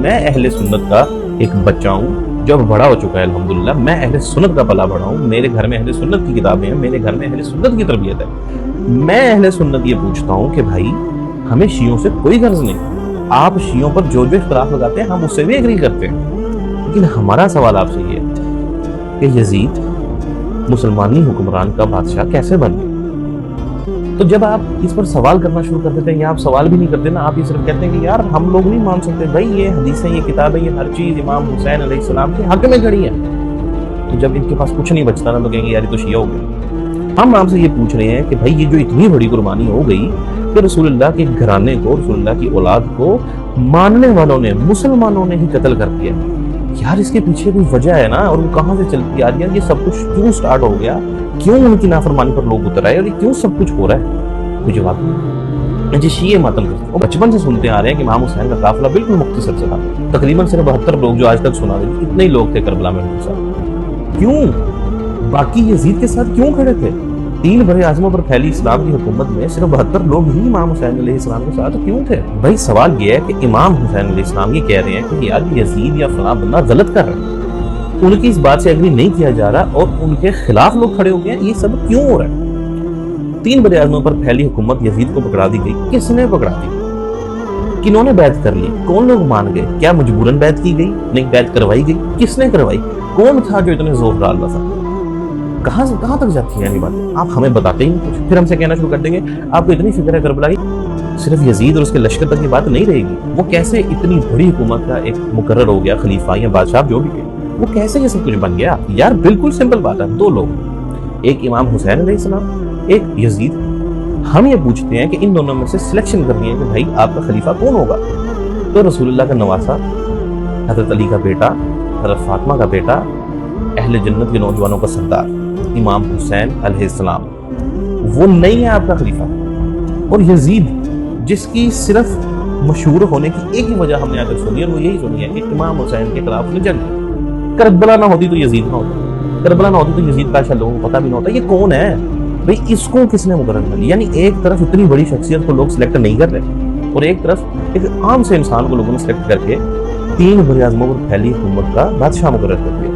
میں اہل سنت کا ایک بچہ ہوں جو اب بڑا ہو چکا ہے الحمدللہ. میں اہل سنت کا پلا بڑا ہوں, میرے گھر میں اہل سنت کی کتابیں ہیں, میرے گھر میں اہل سنت کی تربیت ہے. میں اہل سنت یہ پوچھتا ہوں کہ بھائی ہمیں شیعوں سے کوئی غرض نہیں, آپ شیعوں پر جو جو اختلاف لگاتے ہیں ہم اس سے بھی ایگری کرتے ہیں, لیکن ہمارا سوال آپ سے یہ ہے کہ یزید مسلمانی حکمران کا بادشاہ کیسے بن گیا؟ تو جب آپ اس پر سوال کرنا شروع کر دیتے ہیں, یا آپ سوال بھی نہیں کرتے نا, آپ یہ صرف کہتے ہیں کہ یار ہم لوگ نہیں مان سکتے, بھائی یہ حدیثیں, یہ کتابیں, یہ ہر چیز امام حسین علیہ السلام کے حق میں کھڑی ہے. تو جب ان کے پاس کچھ نہیں بچتا نا تو کہیں گے یار یہ تو شیعہ ہو گیا. ہم آپ سے یہ پوچھ رہے ہیں کہ بھائی یہ جو اتنی بڑی قربانی ہو گئی کہ رسول اللہ کے گھرانے کو, رسول اللہ کی اولاد کو ماننے والوں نے, مسلمانوں نے ہی قتل کر دیا, یار اس کے پیچھے کوئی وجہ ہے نا, اور وہ کہاں سے چلتی آ رہی ہے, یہ سب کچھ کیوں سٹارٹ ہو گیا, کیوں ان کی نافرمانی پر لوگ اتر آئے, اور یہ کیوں سب کچھ ہو رہا ہے؟ کوئی جواب نہیں. جی شیعہ ماتم کرتے ہیں, بچپن سے سنتے آ رہے ہیں کہ امام حسین کا قافلہ بالکل مختصر سے تھا, تقریباً صرف 72 لوگ جو آج تک سنا دیں, اتنے ہی لوگ تھے کربلا میں ان کے ساتھ. کیوں باقی یزید کے ساتھ کیوں کھڑے تھے؟ 3 بڑے اعظموں پر پھیلی اسلام کی حکومت میں صرف 72 لوگ ہی امام حسین علیہ السلام کے ساتھ کیوں تھے؟ بھائی سوال یہ ہے کہ امام حسین علیہ السلام یہ کہہ رہے ہیں کہ یار یزید یا فلاں بندہ غلط کر رہا ہے, ان کی اس بات سے اگری نہیں کیا جا رہا اور ان کے خلاف لوگ کھڑے ہو گئے ہیں, یہ سب کیوں ہو رہا ہے؟ 3 بڑے اعظموں پر پھیلی حکومت یزید کو پکڑا دی گئی, کس نے پکڑا دی؟ کنہوں نے بیعت کر لی؟ کون لوگ مان گئے؟ کیا مجبوراً بیعت کی گئی؟ نہیں, بیعت کروائی گئی. کس نے کروائی؟ کون تھا جو اتنے زور ڈال رہا تھا؟ کہاں تک جاتی ہیں یہ باتیں؟ آپ ہمیں بتاتے ہی نہیں کچھ, پھر ہم سے کہنا شروع کر دیں گے آپ کو اتنی فکر ہے کربلا کی, صرف یزید اور اس کے لشکر تک یہ بات نہیں رہے گی. وہ کیسے اتنی بڑی حکومت کا ایک مقرر ہو گیا, خلیفہ یا بادشاہ جو بھی ہے, وہ کیسے یہ سب کچھ بن گیا؟ یار بالکل سمپل بات ہے, 2 لوگ, ایک امام حسین علیہ السلام, ایک یزید. ہم یہ پوچھتے ہیں کہ ان دونوں میں سے سلیکشن کرنی ہے کہ بھائی آپ کا خلیفہ کون ہوگا. تو رسول اللہ کا نواسا, حضرت علی کا بیٹا, حضرت فاطمہ کا بیٹا, اہل جنت کے نوجوانوں کا سردار امام حسین علیہ السلام, وہ نہیں ہے آپ کا خلیفہ. اور یزید جس کی صرف مشہور ہونے کی ایک ہی وجہ ہم نے آج تک سنی ہے, وہ یہی سنی ہے کہ امام حسین کے خلاف نے جنگ. کربلا نہ ہوتی تو یزید نہ ہوتا, کربلا نہ ہوتی تو یزید کا شاید لوگوں کو پتہ بھی نہ ہوتا. یہ کون ہے بھئی, اس کو کس نے مقرر کر لیا؟ یعنی ایک طرف اتنی بڑی شخصیت کو لوگ سلیکٹ نہیں کر رہے, اور ایک طرف ایک عام سے انسان کو لوگوں نے سلیکٹ کر کے 3 بڑے اعظموں پر پھیلی حکومت کا بادشاہ مقرر کر دیا.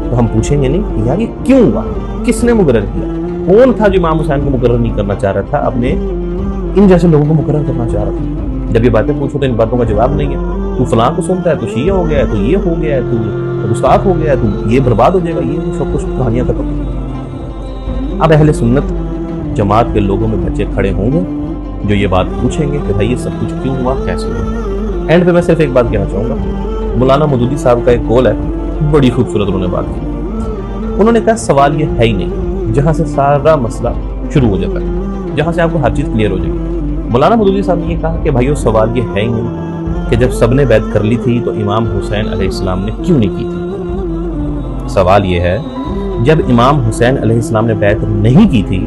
تو ہم پوچھیں گے نہیں کہ یار یہ کیوں ہوا, کس نے مقرر کیا؟ کون تھا جو امام حسین کو مقرر نہیں کرنا چاہ رہا تھا, اپنے ان جیسے لوگوں کو مقرر کرنا چاہ رہا تھا؟ جب یہ باتیں پوچھو تو ان باتوں کا جواب نہیں ہے. تو فلاں کو سنتا ہے تو شیعہ ہو گیا ہے, تو یہ ہو گیا ہے, تو گستاخ ہو گیا ہے, تو یہ برباد ہو جائے گا, یہ سب کچھ کہانیاں ختم. اب اہل سنت جماعت کے لوگوں میں بچے کھڑے ہوں گے جو یہ بات پوچھیں گے کہ بھائی یہ سب کچھ کیوں ہوا, کیسے ہوا. اینڈ پہ میں صرف ایک بات کہنا چاہوں گا, مولانا مودودی صاحب کا ایک قول ہے, بڑی خوبصورت انہوں نے بات کی. انہوں نے کہا سوال یہ ہے ہی نہیں جہاں سے سارا مسئلہ شروع ہو جاتا ہے, جہاں سے آپ کو ہر چیز کلیئر ہو جائے گی. مولانا مودودی صاحب نے یہ کہا کہ بھائیو سوال یہ ہے ہی نہیں کہ جب سب نے بیعت کر لی تھی تو امام حسین علیہ السلام نے کیوں نہیں کی تھی. سوال یہ ہے جب امام حسین علیہ السلام نے بیعت نہیں کی تھی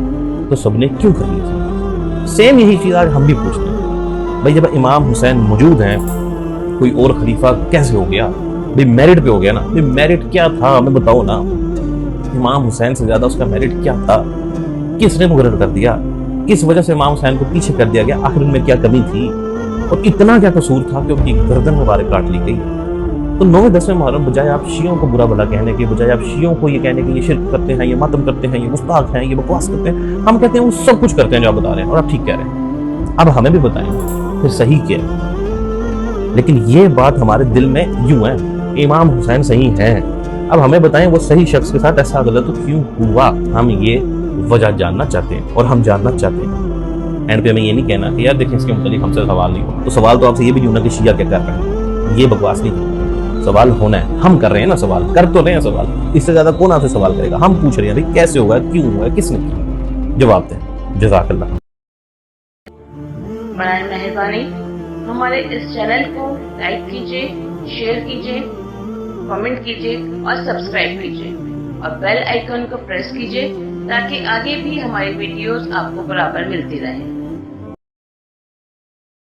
تو سب نے کیوں کر لی تھی. سیم یہی چیز آج ہم بھی پوچھتے ہیں, بھائی جب امام حسین موجود ہیں کوئی اور خلیفہ کیسے ہو گیا؟ بھائی میرٹ پہ ہو گیا نا, بھائی میرٹ کیا تھا ہمیں بتاؤ نا, امام حسین سے زیادہ اس کا میرٹ کیا تھا, کس نے مقرر کر دیا, کس وجہ سے امام حسین کو پیچھے کر دیا گیا, آخر ان میں کیا کمی تھی, اور اتنا کیا قصور تھا کہ ان کی گردن مبارک کاٹ لی گئی. تو 9-10 محرم بجائے آپ شیعوں کو برا بھلا کہنے کے, بجائے آپ شیعوں کو یہ کہنے کہ یہ شرک کرتے ہیں, یہ ماتم کرتے ہیں, یہ گستاخ ہیں, یہ بکواس کرتے ہیں, ہم کہتے ہیں وہ سب کچھ کرتے ہیں جو آپ بتا رہے ہیں, اور آپ ٹھیک کہہ رہے ہیں. اب ہمیں بھی بتائیں پھر صحیح کیا ہے. لیکن یہ بات ہمارے دل میں یوں ہے, امام حسین صحیح ہیں, اب ہمیں بتائیں وہ صحیح شخص کے ساتھ ایسا غلط کیوں ہوا, ہم یہ وجہ جاننا چاہتے ہیں, اور ہم جاننا چاہتے ہیں. اینڈ پہ ہمیں یہ نہیں کہنا کہ یار دیکھیں اس کے متعلق ہم سے سوال نہیں ہو, تو سوال تو آپ سے یہ بھی نہیں ہونا کہ شیعہ کیا کر رہے ہیں, یہ بکواس نہیں. سوال ہونا ہے, ہم کر رہے ہیں نا, سوال کر تو رہے ہیں, سوال اس سے زیادہ کون آپ سے سوال کرے گا. ہم پوچھ رہے ہیں بھائی کیسے ہوا, کیوں ہوا, کس نے کیا, جواب دیں. جزاک اللہ. برائے مہربانی ہمارے اس چینل کو لائک کیجیے, شیئر کیجیے, کمنٹ کیجیے اور سبسکرائب کیجیے, اور بیل آئیکن کو پریس کیجیے تاکہ آگے بھی ہماری ویڈیوز آپ کو برابر ملتی رہیں.